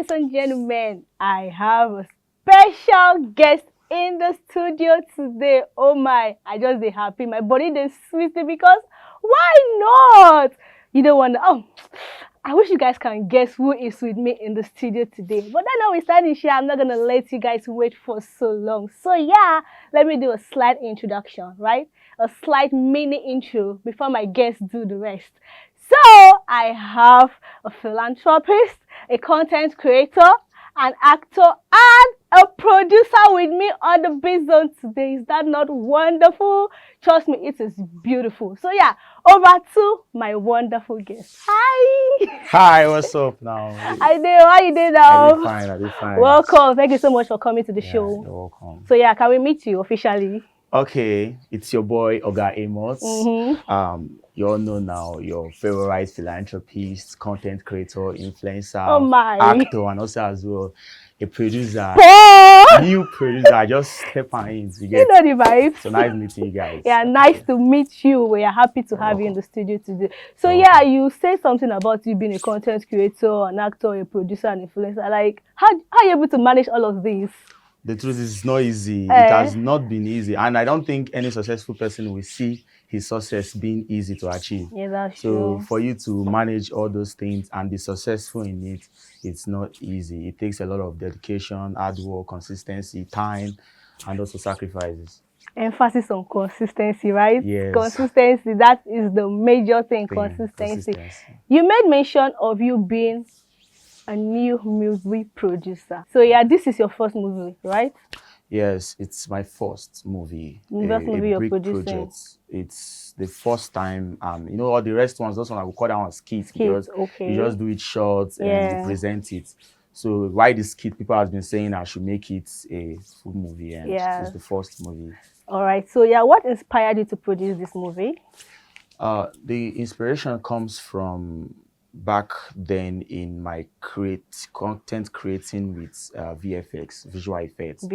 Ladies and gentlemen, I have a special guest in the studio today. Oh my, I just be happy. My body is sweet because why not? You don't want to, I wish you guys can guess who is with me in the studio today. But then when we start this year, I'm not going to let you guys wait for so long. So yeah, let me do a slight introduction, right? A slight mini intro before my guests do the rest. So I have a philanthropist, a content creator, an actor, and a producer with me on the Biz Zone today. Is that not wonderful? Trust me, it is beautiful. So yeah, over to my wonderful guest. Hi. Hi, what's up now? I do. How you doing now? I did fine. Welcome. Thank you so much for coming to the show. You're welcome. So yeah, can we meet you officially? Okay, it's your boy Oga Amos. You all know now your favorite philanthropist, content creator, influencer, actor, and also as well a producer. New producer. I just step on in. You know the vibes. So nice meeting you guys. Yeah, nice to meet you. We are happy to have you in the studio today. So yeah, you said something about you being a content creator, an actor, a producer, an influencer. Like, how are you able to manage all of these? The truth is, it's not easy. It has not been easy. And I don't think any successful person will see his success being easy to achieve. Yeah, that's true. So for you to manage all those things and be successful in it, it's not easy. It takes a lot of dedication, hard work, consistency, time, and also sacrifices. Emphasis on consistency, right? Yes. Consistency, that is the major thing, consistency. You made mention of you being a new movie producer. So yeah, this is your first movie, right? Yes, it's my first movie. First movie you're producing. Project. It's the first time. You know, all the rest ones, those ones I will call that one skit because you just do it short and you present it. So why the skit? People have been saying I should make it a full movie, and it's the first movie. All right. So yeah, what inspired you to produce this movie? The inspiration comes from back then in my content creating with VFX, visual effects,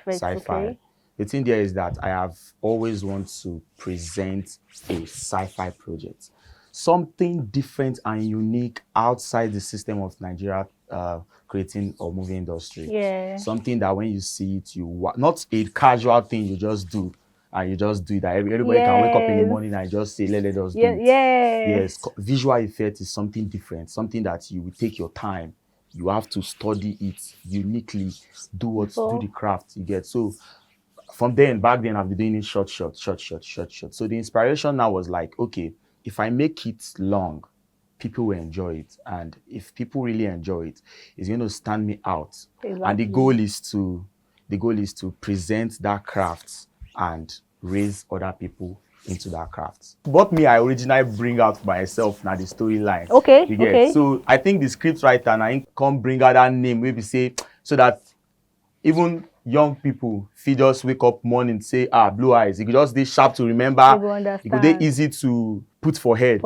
sci-fi. The thing there is that I have always wanted to present a sci-fi project, something different and unique outside the system of Nigeria creating or movie industry. Yeah. Something that when you see it, not a casual thing you just do. And you just do that. Everybody can wake up in the morning and just say, let us do it. Yes. Visual effect is something different, something that you will take your time. You have to study it uniquely, do the craft you get. So from back then, I've been doing it short. So the inspiration now was like, okay, if I make it long, people will enjoy it. And if people really enjoy it, it's going to stand me out. Exactly. And the goal is to present that craft and raise other people into that craft. But me, I originally bring out myself now the storyline. Okay. So I think the script writer and I come bring out that name, maybe say, so that even young people feel just wake up morning say, blue eyes. It could just be sharp to remember. It could be easy to put for head.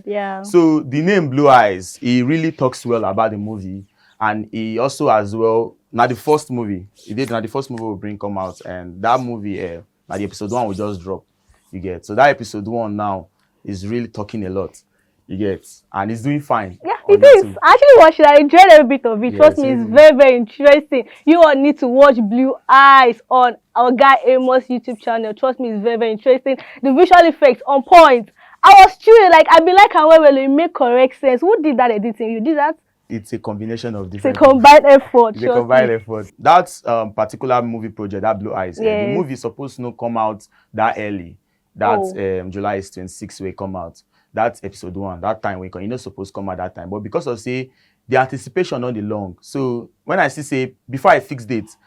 Yeah. So the name Blue Eyes, he really talks well about the movie. And he also as well, now the first movie will come out, and that movie, now the episode 1 will just drop, you get. So that episode 1 now is really talking a lot, you get, and it's doing fine. Yeah, it is. I actually watched it. I enjoyed every bit of it. Trust me, it's very, very interesting. You all need to watch Blue Eyes on Oga Amos YouTube channel. Trust me, it's very, very interesting. The visual effects on point. I was truly like, I be like, well, it make correct sense. Who did that editing? You did that? It's a combination of different. It's a combined effort. It's a combined effort. That particular movie project, that Blue Eyes, the movie is supposed to not come out that early. That July 26th will come out. That's episode 1. That time you're not supposed to come out that time. But because of the anticipation on the long. So when I say before I fix dates,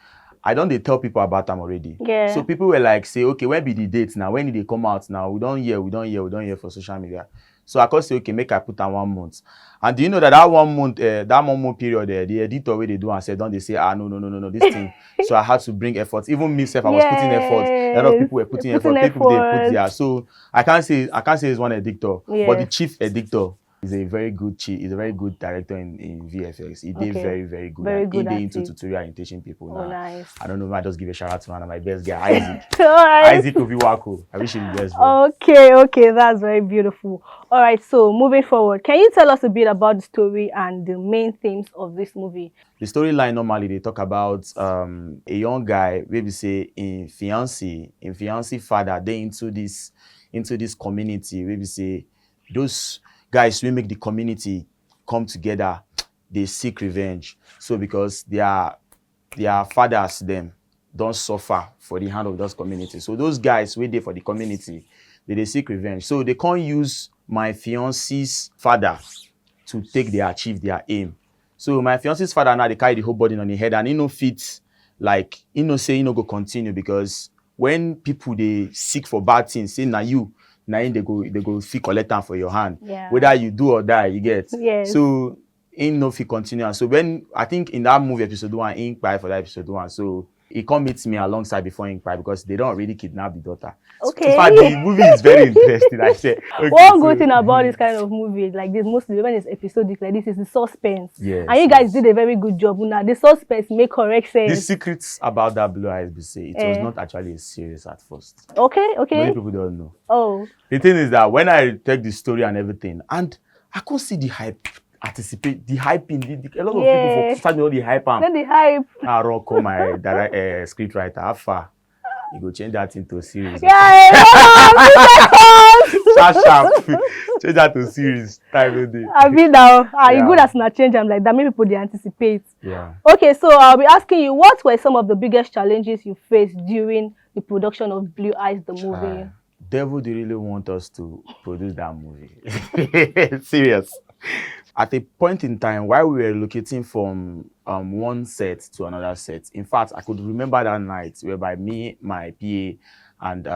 I don't tell people about them already. Yeah. So people were like, say, okay, when be the date now? When did they come out now? We don't hear for social media. So I could say, okay, make I put on 1 month. And do you know that 1 month, that 1 month period, the editor where they do and said, don't they say, no, this thing. So I had to bring effort. Even myself, I was putting effort. A lot of people were putting effort. People they put there. So I can't say it's one editor, but the chief editor He's a very good he's a very good director in VFX. He did very, very good. Very good at into it. tutorial and teaching people. Oh, now. nice. I don't know if I just give a shout out to one of my best guy, Isaac. Alright. Isaac Obiwako. I wish him the best. Bro. Okay, that's very beautiful. All right, so moving forward, can you tell us a bit about the story and the main themes of this movie? The storyline normally they talk about a young guy, maybe say in fiancé father, they into this community, maybe say those guys will make the community come together, they seek revenge. So because their fathers them don't suffer for the hand of those communities. So those guys wait there for the community, they seek revenge. So they can't use my fiancé's father to achieve their aim. So my fiancé's father now they carry the whole burden on his head, and he no fit, like he no say he no go continue, because when people they seek for bad things, say now they go fit collect them for your hand. Yeah. Whether you do or die, you get. Yes. So he no fit continue. And so when I think in that movie episode 1, he inquired for that episode 1. So he come meet me alongside before he inquired, because they don't really kidnap the daughter. Okay. In fact, the movie is very interesting. I said. Okay, one good thing about this kind of movie, like this, mostly when it's episodic like this, is the suspense. Yes. And you guys did a very good job. Now the suspense make correct sense. The secrets about that Blue Eyes Say it was not actually a series at first. Okay. Many people don't know. Oh. The thing is that when I take the story and everything, and I could see the hype, anticipate the hype in a lot of people start all the hype. Then the hype. I rock my script writer. How far? You go change that into a series. Yeah. Sharp. Change that to a series. Time of day. I mean now, you good as not change. I'm like that. Many people they anticipate. Yeah. Okay, so I'll be asking you, what were some of the biggest challenges you faced during the production of Blue Eyes, the movie? Devil, they really want us to produce that movie. Serious. At a point in time, while we were relocating from one set to another set, in fact, I could remember that night whereby me, my PA, and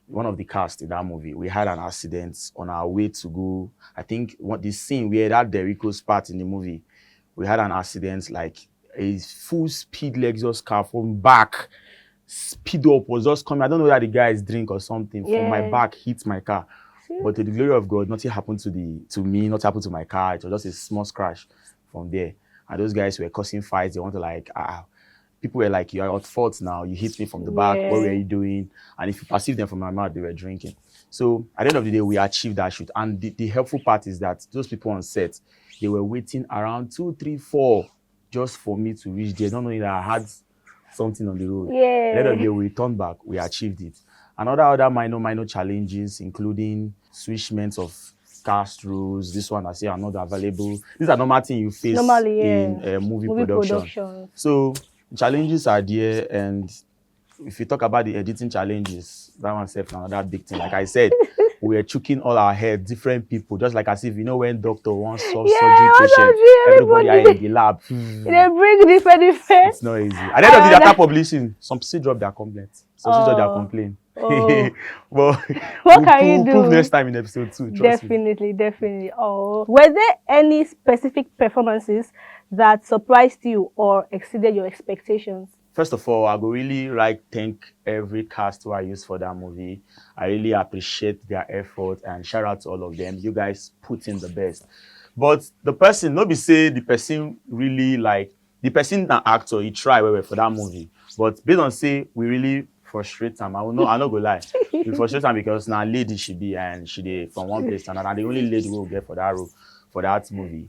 one of the cast in that movie, we had an accident on our way to go. I think the scene where that Derico's part in the movie, we had an accident, like a full speed Lexus car from back. Speed up was just coming. I don't know whether the guys drink or something. From my back hit my car. But to the glory of God, nothing happened to me, not happened to my car. It was just a small scratch from there. And those guys were causing fights. They wanted like, people were like, you are at fault now. You hit me from the back. What were you doing? And if you perceive them from my mouth, they were drinking. So at the end of the day, we achieved that shoot. And the helpful part is that those people on set, they were waiting around 2, 3, 4 just for me to reach there. Not knowing that I had something on the road. At the end of the day, we turned back. We achieved it. Other minor challenges, including switchments of cast roles. This one I say are not available. These are normal things you face in movie production. So challenges are there, and if you talk about the editing challenges, that one self another big thing. Like I said, we are choking all our head, different people, just like as if when doctor wants solve surgery patient, everybody are in the lab. They bring different. It's not easy. At the end of the day, after publishing, some still drop their complaints. Some still drop their complaint. Well, what can you do? Prove next time in episode 2. Definitely. Oh, were there any specific performances that surprised you or exceeded your expectations? First of all, I would really thank every cast who I used for that movie. I really appreciate their effort and shout out to all of them. You guys put in the best. But the person, not be say the person really the person an actor, he tried for that movie. But based on say we really frustrate him. I'm not gonna lie. We frustrate him because now lady she be and she did from one place to another. And the only lady we'll get for that role for that movie.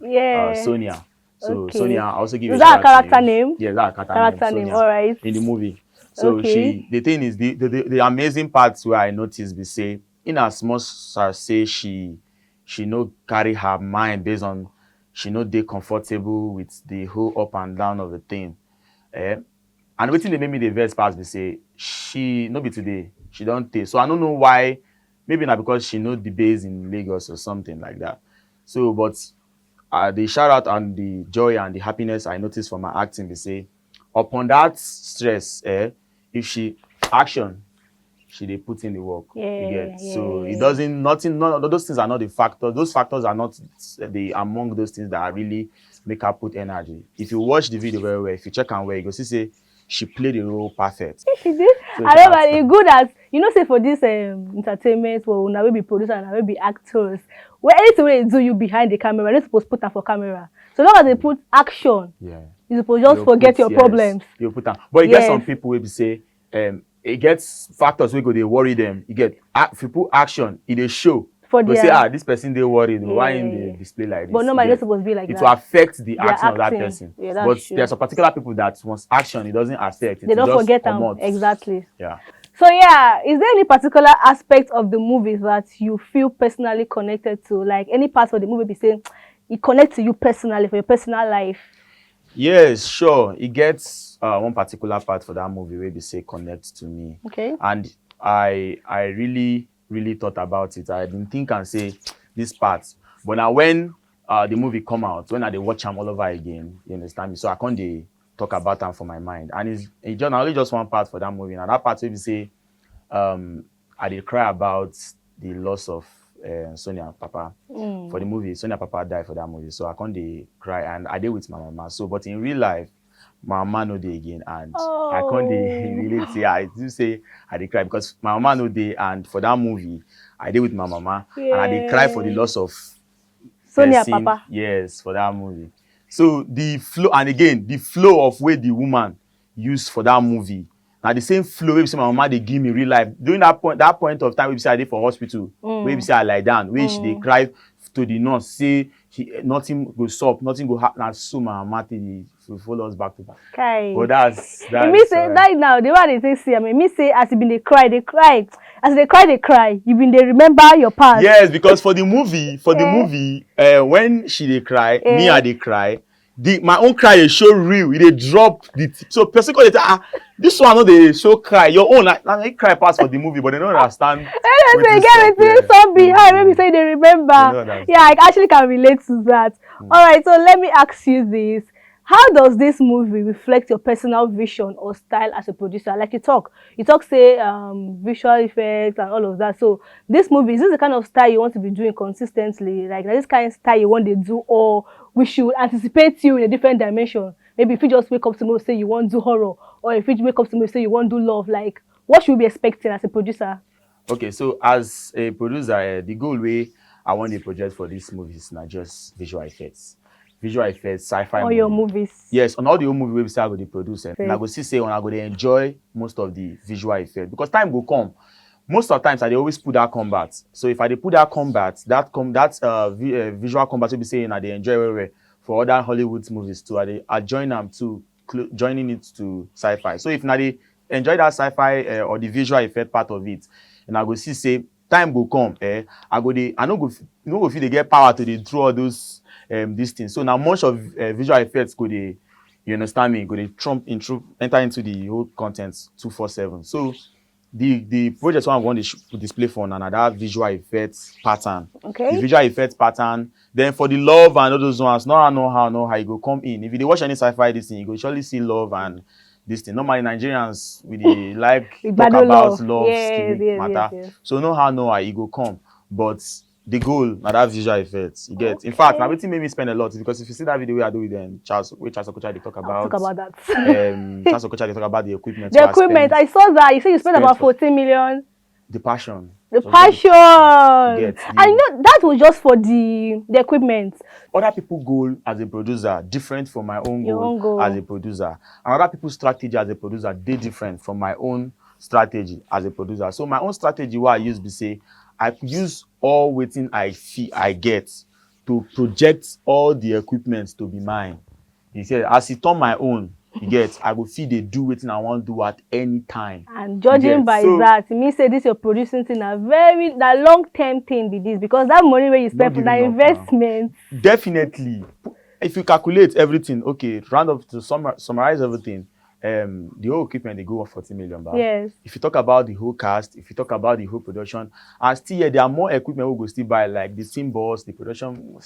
Sonia. So Sonia, I also give you a shout out. Is that a character name? Yeah, that's a character name. All right. In the movie. So the thing is the amazing parts where I noticed we say in as much as say she no carry her mind based on she no dey comfortable with the whole up and down of the thing. And waiting they made me the verse pass they say she no be today, she don't take. So I don't know why, maybe not because she know the base in Lagos or something like that. So but the shout out and the joy and the happiness I noticed from my acting, they say upon that stress, if she action, they put in the work. So it doesn't none of those things are not the factors. Those factors are not among those things that are really make her put energy. If you watch the video very well, if you check and where you go see say she played the role perfect. She did. So I remember it's good as say for this entertainment, well, now we be producer and now we be actors. Where anything we do you behind the camera, you're not supposed to put that for camera. So long as they put action, you supposed just forget your problems. You put that. But you get some people will be say, it gets factors we go they worry them. You get if you put action, it is show. They say, this person they worried. Why in the display like this? But normally it's supposed to be like that. It will affect the action of that person. Yeah, but there's a particular people that once action, it doesn't affect. They don't forget them. Exactly. Yeah. So yeah, is there any particular aspect of the movie that you feel personally connected to? Like any part of the movie be saying it connects to you personally for your personal life? Yes, sure. It gets one particular part for that movie where they say connects to me. Okay. And I really thought about it. I didn't think and say this part. But now when the movie come out, when I they watch them all over again, you understand me? So I can't talk about them for my mind. And it's just only just one part for that movie. And that part where we say I did cry about the loss of Sonia Papa for the movie. Sonia Papa died for that movie. So I can't cry and I did with my mama. So but in real life, my mama no day again and I can't relate. Yeah, I do say I did cry because my mama no day and for that movie I did with my mama and I did cry for the loss of Sonia Papa. Yes, for that movie. So the flow and again the flow of where the woman used for that movie. Now the same flow where my mama they give me real life during that point of time we say I did for hospital where we say I lie down where she they cry to the nurse say nothing go stop nothing go happen and so my mama will follow us back to back. Okay. But that's me say right now the one they say me say as you been they cry as they cry you been they remember your past. Yes, because for the movie when she they cry me I they cry. My own cry is so real. They drop so person call it this one no they show cry. Your own I cry pass for the movie, but they don't understand. They get it some behind. Maybe say they remember. Yeah, I actually can relate to that. All right, so let me ask you this: how does this movie reflect your personal vision or style as a producer? Like you talk say visual effects and all of that. So this movie is this the kind of style you want to be doing consistently? Like this kind of style you want to do, or we should anticipate you in a different dimension? Maybe if you just wake up tomorrow say you want to do horror, or if you wake up tomorrow say you want to do love, like what should we be expecting as a producer? Okay, so as a producer, the goal way I want the project for this movie is not just visual effects, sci-fi. Or your movies. Yes, on all the old movie website I go the producer. And I go say when I go to enjoy most of the visual effects because time will come. Most of the times I always put that combat. So if I put that combat, visual combat will be saying I they enjoy for other Hollywood movies too. I join them to joining it to sci-fi. So if now they enjoy that sci-fi or the visual effect part of it, and I go see say time will come. I no go feel they get power to draw all those these things. So now much of visual effects go they, you understand me? Go they enter into the whole content 247. So the project one I want to display for another visual effects pattern. Okay. The visual effects pattern. Then for the love and all those ones, no how you go come in. If you watch any sci-fi this thing, you go surely see love and this thing. Normally Nigerians we like talk about love matter. Yes. So no how you go come. But the goal now that visual effects you get. In fact, now everything made me spend a lot because if you see that video I do with them, Charles Okocha they talk about that. Charles Okocha they talk about the equipment. The equipment, I saw that. You say you spent about 14 million. The passion. The passion. And that was just for the equipment. Other people's goal as a producer different from my own goal as a producer. And other people's strategy as a producer they different from my own strategy as a producer. So my own strategy what I use be say I use all waiting I get to project all the equipment to be mine. He said, as it on my own, you get, I will feel they do waiting I want to do at any time. And judging by that, it means say this you're producing thing that long-term thing be this because that money where you spend for that investment. Definitely. If you calculate everything, okay, round up to summarize everything. The whole equipment they go on 40 million baht. Yes. If you talk about the whole cast, if you talk about the whole production, and still there are more equipment we go still buy like the cymbals, the production.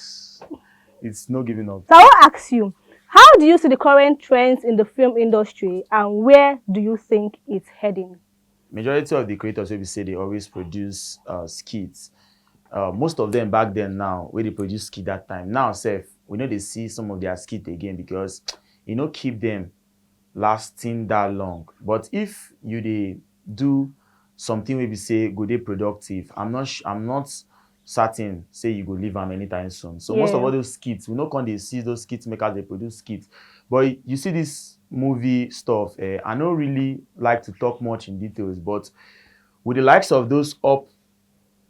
It's no giving up. So I will ask you, how do you see the current trends in the film industry, and where do you think it's heading? Majority of the creators will say they always produce skits. Most of them back then now where they produce skit that time. Now, we know they see some of their skit again because keep them lasting that long. But if you dey do something wey be say go dey productive, I'm not certain say you go leave am anytime soon. So most of all those skits, we no come dey see those skit makers dey produce skits. But you see this movie stuff, I no really like to talk much in details, but with the likes of those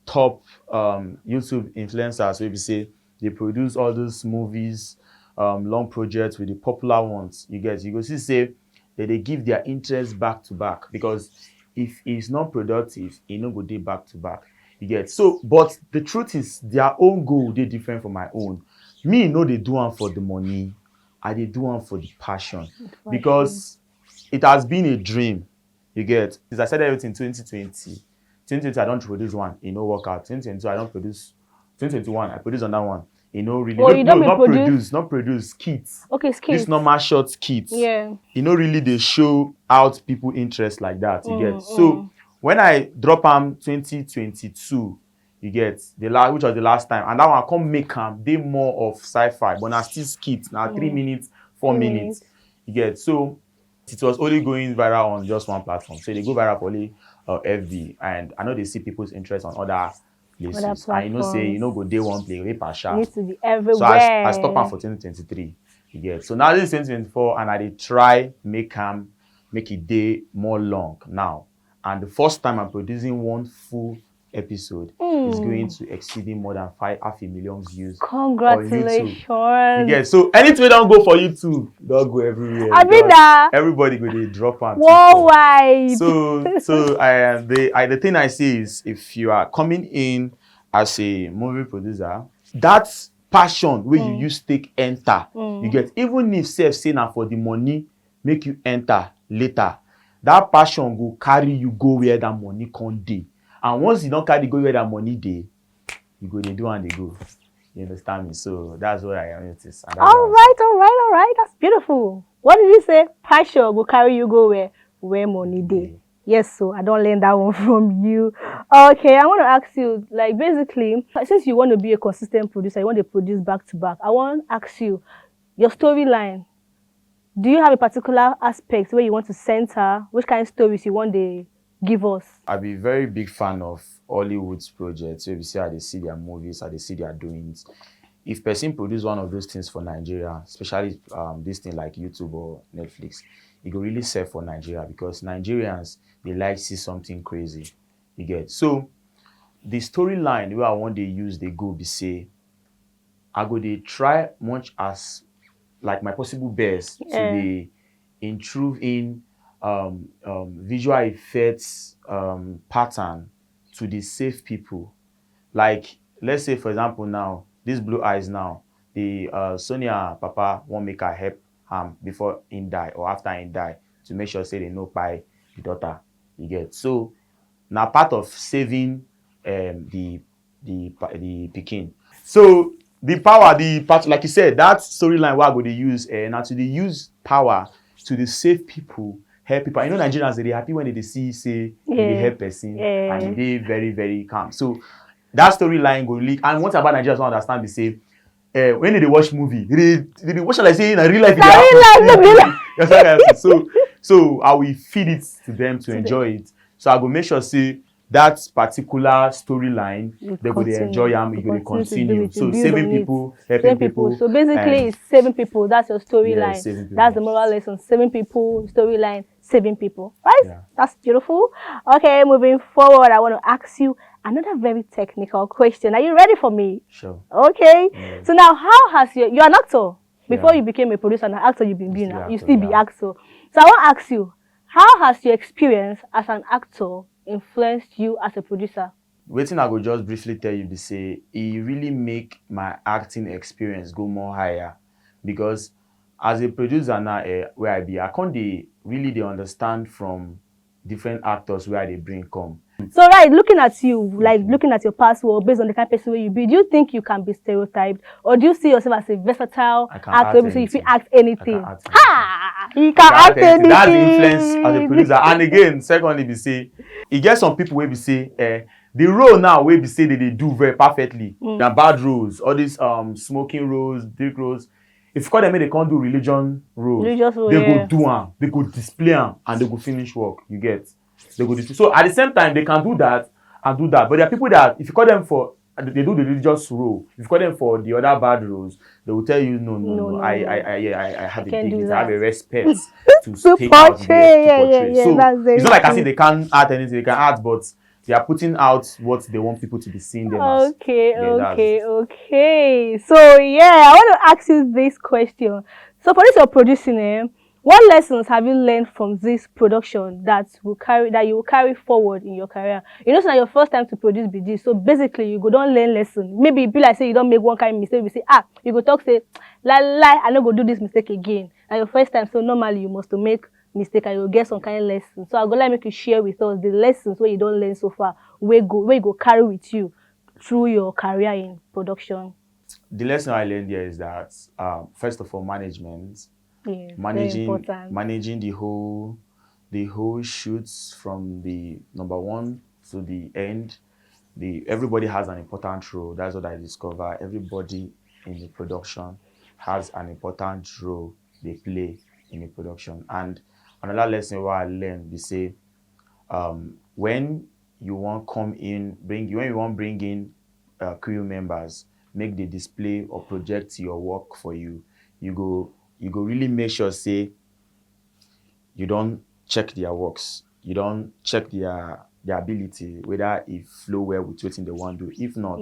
top YouTube influencers, wey be say they produce all those movies, long projects with the popular ones, you go see say that they give their interest back to back, because if it's not productive, it no go dey back to back. You get so, but the truth is their own goal dey different from my own. Me no dey do am for the money, I dey do am for the passion, because it has been a dream. You get, since I started everything in 2020, I don't produce one, it no work out. 2022, I don't produce. 2021, I produce on that one. You know, really. Oh, you don't not produce skits. Okay, skits. This normal short skits. Yeah. You know, really, they show out people interest like that. You get. So when I drop 2022, you get which was the last time, and that one I come make they more of sci-fi, but now still skits. Now 3 minutes, 4 minutes. You get. So it was only going viral on just one platform. So they go viral for only FB, and I know they see people's interest on other places. And you know, say you know, go day one play, way partial. Needs to be everywhere. So I stop am for 2023. You get. So now this is 2024, and I dey try make it day more long now. And the first time I'm producing one full episode is going to exceeding more than 500,000 views. Congratulations! Yeah, so anything don't go for YouTube, don't go everywhere. I mean that everybody go dey drop on worldwide. So the thing I say is, if you are coming in as a movie producer, that passion where you use take enter, you get, even if self say now for the money make you enter later, that passion go carry you go where that money can't dey. And once you don't carry go where that money dey, you go they do and they go. You understand me? So that's what I am noticed. All right. That's beautiful. What did you say? Passion will carry you go where money dey. Yes, so I don't learn that one from you. Okay, I want to ask you, like, basically, since you want to be a consistent producer, you want to produce back to back, I want to ask you, your storyline, do you have a particular aspect where you want to center? Which kind of stories you want to give us? I'll be a very big fan of Hollywood's projects. So if you see how they see their movies, how they see their doings. If person produce one of those things for Nigeria, especially this thing like YouTube or Netflix, it will really sell for Nigeria, because Nigerians, they like see something crazy. You get. So the storyline where I want to use, they go be say, I go they try much as like my possible best to be improve in visual effects pattern to the save people. Like, let's say for example now, this blue eyes now, the Sonia papa won't make her help before he die or after he die, to make sure say they know by the daughter. You get. So now part of saving the pikin. So the power, the part, like you said, that storyline where I go to use now to the use power to the save people, help people. I know Nigerians, they happy when they see say they help person and they very, very calm. So that storyline go leak. And what about Nigerians don't understand, they say when they watch movie, they watch like say in a real life. So I will feed it to them to enjoy it. So I go make sure say that particular storyline they go to enjoy them, you go to continue. So saving people, helping people. So basically it's saving people. That's your storyline. Yeah, that's the moral lesson. Saving people, storyline, saving people. Right? Yeah. That's beautiful. Okay, moving forward, I want to ask you another very technical question. Are you ready for me? Sure. Okay. Yeah. So now, how has you're an actor. Before you became a producer and an actor, you've been now. You still be actor. So I want to ask you, how has your experience as an actor influenced you as a producer? Waiting, I will just briefly tell you to say it really make my acting experience go more higher, because as a producer now where I can't really understand from different actors where they bring come. So right, looking at you, like looking at your past work based on the kind of person where you be, do you think you can be stereotyped, or do you see yourself as a versatile actor? So if you act anything, you can act anything. That's the influence as a producer. And again, secondly, we say you get some people where we say the role now where we say that they do very perfectly. The bad roles, all these smoking roles, dick roles. if you call them, they can't do religion roles. They go do them, they go display them, and they go finish work. You get? They go display. So at the same time, they can do that and do that. But there are people that, if you call them for, they do the religious role. If you call them for the other bad roles, they will tell you, no. I have a dignity, I have a respect to stay out there to portray. So it's not like I say they can't add anything, they can add, but they are putting out what they want people to be seeing them as. Okay. So yeah, I want to ask you this question. So for this you're producing, what lessons have you learned from this production that you will carry forward in your career? You know, it's not your first time to produce BG, so basically you go don't learn lesson. Maybe be like say you don't make one kind of mistake, you say you go talk say lie, I don't go do this mistake again. And your first time, so normally you must to make mistake and you'll get some kind of lesson. So I go like make you share with us the lessons where you don't learn so far, where you go carry with you through your career in production. The lesson I learned here is that first of all, management. Yeah, managing the whole shoots from the number one to the end. Everybody has an important role. That's what I discover. Everybody in the production has an important role they play in the production. And another lesson what I learned, they say, when you want bring in crew members, make the display or project your work for you. You go really make sure say you don't check their works, you don't check their ability, whether it flow well with what they want to do. If not,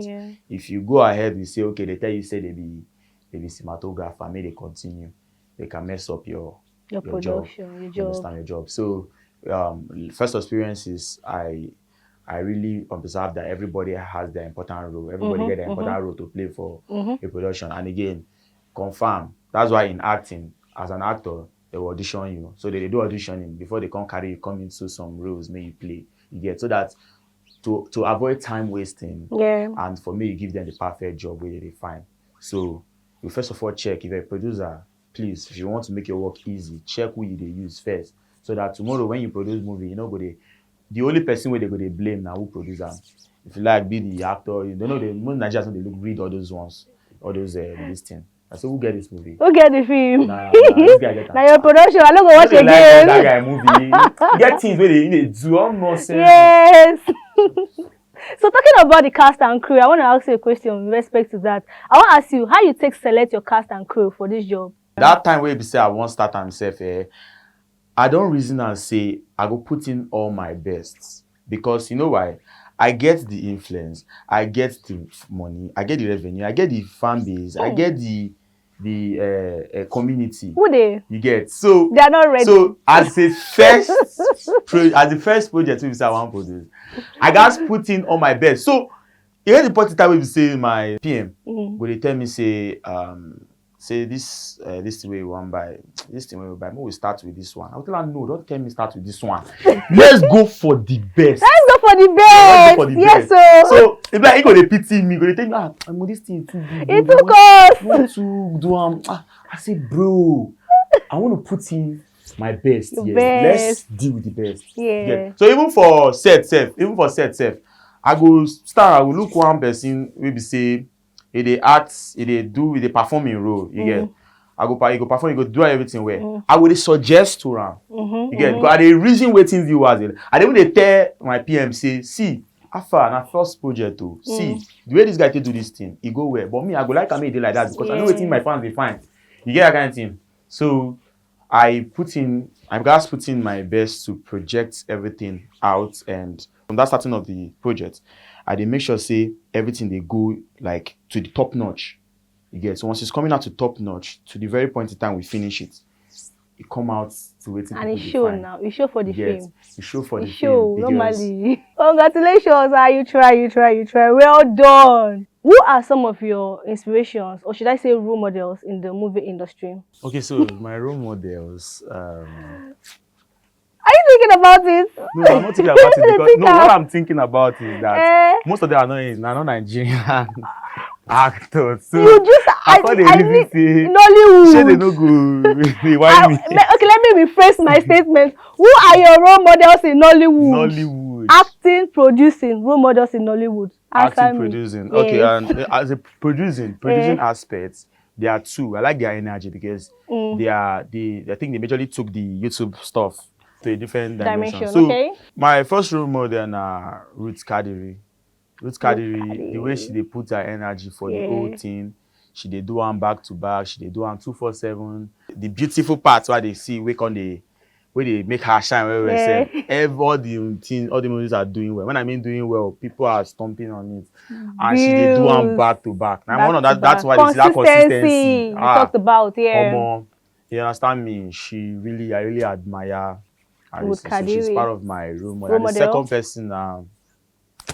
if you go ahead and say, okay, they tell you say they be cinematographer, may they continue, they can mess up your production, your job. Understand your job. So first experience is I really observed that everybody has their important role. Everybody get their important role to play for a production. And again, confirm. That's why in acting, as an actor, they will audition you. So they do auditioning before they come into some roles, may you play. You get, so that to avoid time wasting. Yeah. And for me, you give them the perfect job where they find. So you first of all check if you're a producer, please, if you want to make your work easy, check who they use first. So that tomorrow when you produce movie, you know the only person where they go they blame now who produce them. If you like be the actor, you don't know the most Nigerians they read all those ones, all those this thing. I said, who get this movie? Who get the film? This guy get now your production, I don't go watch again. Like that guy movie. Get things where they do all nonsense. Yes. So talking about the cast and crew, I want to ask you a question with respect to that. I want to ask you how you select your cast and crew for this job. That time where you say I won't start myself, I don't reason and say I go put in all my best, because you know why? I get the influence, I get the money, I get the revenue, I get the fan base, I get the community. Who they? You get, so they are not ready. So as the first project we say I want to produce, I guys put in all my best. So even the important time we say my PM, but they tell me say this thing we want by this thing we buy. We start with this one. I will tell her no, don't tell me start with this one. Let's go for the best. Let's go for the best. Yes, sir. So if like he go to pity me, go to tell me this thing too big. It took us. Want to do I say, bro, I want to put in my best. Your yes. Best. Let's deal with the best. Yeah. So even for set self, I go look one person we be say they act, they performing role. You get. I go perform, you go do everything well. I will suggest to them. You get. Because the reason waiting viewers. I don't want to tell my PM say, see, after na first project too. See, the way this guy can do this thing, he go well. But me, I go like I made it like that because I know what my fans they find. You get that kind of thing. So I put in my best to project everything out, and from that starting of the project, I did make sure say everything they go like to the top notch. You get, so once it's coming out to top notch, to the very point in time we finish it, it come out to waiting. And it show now. It show for the film. It show for the film. It show normally. Congratulations! You try. Well done. Who are some of your inspirations, or should I say role models in the movie industry? Okay, so my role models. Are you thinking about it? No, I'm not thinking about it because what I'm thinking about is that most of them are not Nigerian actors. So you just I need Nollywood. Say they no go. They whine me. Okay, let me rephrase my statement. Who are your role models in Nollywood? Nollywood. Acting, producing, role models in Nollywood. Acting, producing. Yes. Okay, and as a producing aspects, there are two. I like their energy because I think they majorly took the YouTube stuff to a different dimension. So my first role model na Ruth Kadiri. Ruth Kadiri, the way she dey put her energy for the whole thing, she dey do one back to back, she dey do one 247. The beautiful parts where they see where they make her shine all the movies are doing well. When I mean doing well, people are stomping on it. And she dey do one back to back. Now one of that's why they see that consistency. You talked about, you understand me? I really admire her. So she's part of my role model. And the second person,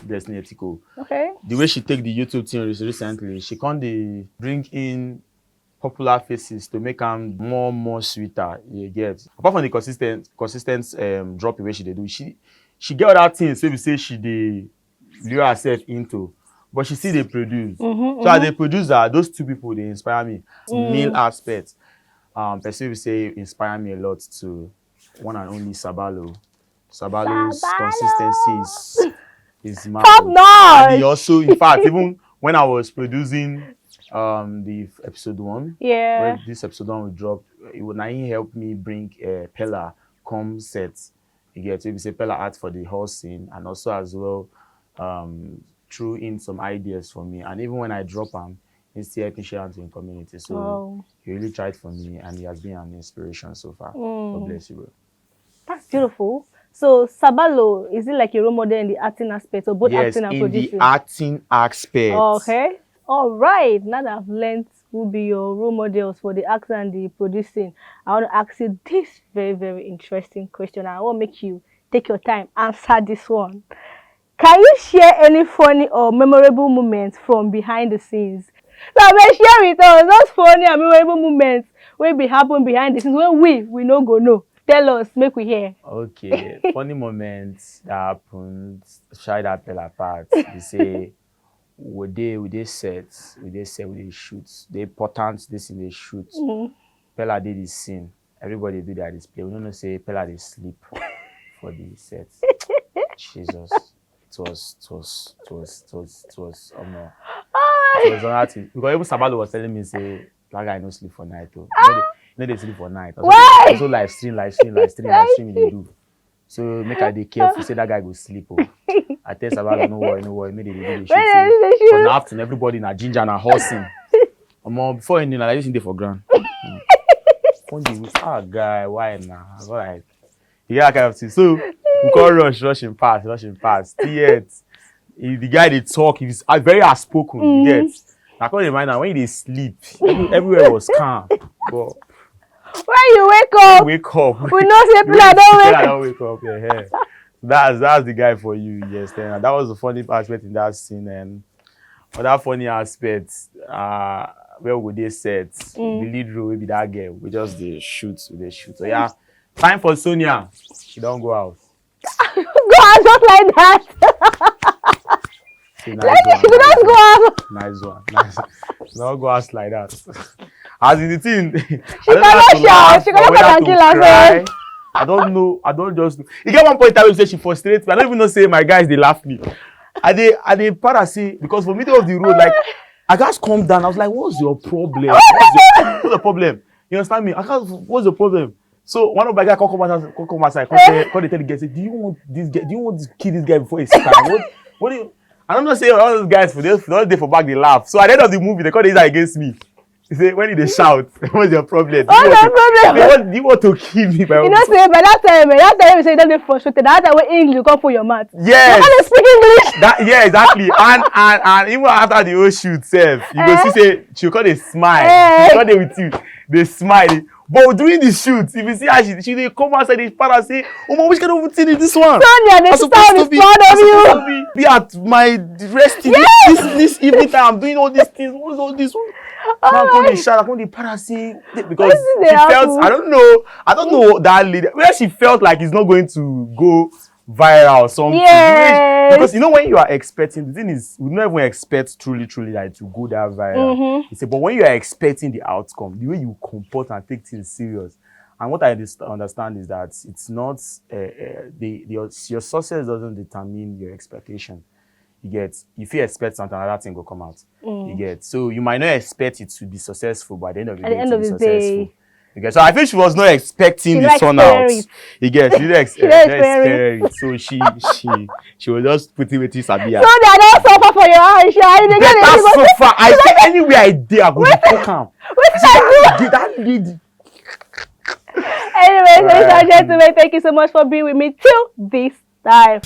Destiny Etiko. Okay. The way she take the YouTube thing recently, she can't bring in popular faces to make them more sweeter. You get. Apart from the consistent drop away she dey do, she get other things. So we say she dey lure herself into, but she still dey produce. So as a producer, those two people they inspire me. Male aspect, person we say inspire me a lot to one and only Sabalo. Sabalo's consistency is top notch. And he also, in fact, even when I was producing the episode 1, when this episode 1 would drop, it would not help me bring Pella come set. You get to say Pella art for the whole scene, and also as well threw in some ideas for me. And even when I drop him, he still helped me share into the community. So he really tried for me, and he has been an inspiration so far. God bless you, bro. That's beautiful. So Sabalo, is it like a role model in the acting aspect, or both acting and producing? Yes, in the acting aspect. Okay. All right. Now that I've learned who will be your role models for the acting and the producing, I want to ask you this very, very interesting question. I want to make you take your time, answer this one. Can you share any funny or memorable moments from behind the scenes? So may share with us those funny and memorable moments will be happen behind the scenes when we no go know. Tell us, make we hear. Okay, funny moments that happened. Shy that fell apart. They say, we they set, we shoot. The important this in the shoot. Pella did the scene. Everybody do their display. We don't say Pella they sleep for the set. Jesus, it was because even Sabalo was telling me say that guy no sleep for night too. No, they sleep for night. Also live stream they do. So make I dey careful. Say that guy go sleep. I tell Sabalo no worry. Maybe they do the shit. For the afternoon, everybody na ginger na horsing. Before ending, I just dey for ground. Guy, why now? Alright. You get that kind of thing. So we call rushing past. Yet, the guy they talk, he's very outspoken. You get. I can't remind now when they sleep, everywhere was calm. But when you wake up, we know say Pella don't wake up. Yeah. That's the guy for you. Yes, and that was the funny aspect in that scene. And other funny aspects, where would they set the lead role? Will be that girl. We just they shoot. So yeah, time for Sonia. She don't go out. Go out just like that. Nice one. Nice one. Don't go out like that. As in the thing, she cannot shout. She cannot kill herself. I don't know. You get one point I will say she frustrates me. I don't even know say my guys they laugh me. I they parasy because for middle of the road, like I just calm down. I was like, what's your problem? What's the problem? You understand me? What's the problem? So one of my guys come outside, call they tell the guy, say, do you want this guy? Do you want to kill this guy before it's time? What do you? I don't know say all those guys for back they laugh. So at the end of the movie, they call this against me. He say when they shout, what's your problem? Do you want to kill me? You know, say by that time you say that they frustrated. That time when English you come for your mouth. Yes. You can't speak English. Yeah, exactly. And even after the whole shoot, self, you go see say she call they smile. She call they with you. They smile. But during the shoot, if you see how she they come outside the part and say, "Oh, which kind of thing is this one?" Sonia, the star is proud of you. Be at my resting this evening time. I'm doing all these things. What's all this? Now come the shout, come the parasy because she felt I don't know that lady where she felt like it's not going to go viral or something. Yes. Because you know when you are expecting, the thing is we don't even expect truly like to go that viral. But when you are expecting the outcome, the way you comport and take things serious. And what I understand is that it's not your success doesn't determine your expectation. You get, if you expect something, another thing will come out. You get, so you might not expect it to be successful, but at the end of the day, it will be successful. You get, so I think she was not expecting the sun out. You get, she didn't expect it. So she was just putting with this Abia. So they don't suffer for your eyes. Better suffer. I say anywhere I dare, I go to talk am. That lady. Anyways, ladies and gentlemen, thank you so much for being with me till this time.